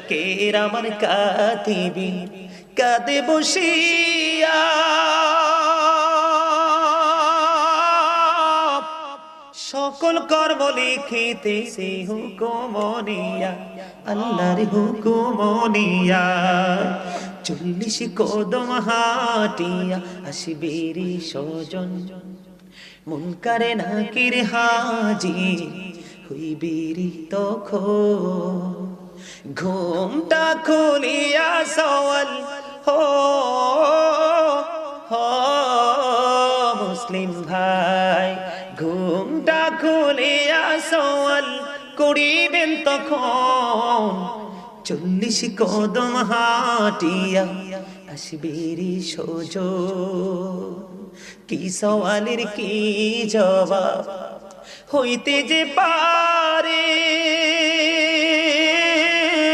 কেরামান কাতিবিন কাঁদে বসিয়া সকল কর্ম লিখিতেছে হুকুমনিয়া আল্লাহর হুকুমনিয়া 40 কদম হাটিয়া আসিবেরি স্বজন মুনকারে নাকির হাজির হইবেরি তখন ঘুমটা খুলিয়া সওয়াল হো হো মুসলিম ভাই ঘুমটা খুলিয়া সওয়াল করিবেন তখন 40 কদম হাটিয়া আসিবেরি স্বজন কি সওয়ালের কি জবাব হইতে যে পারে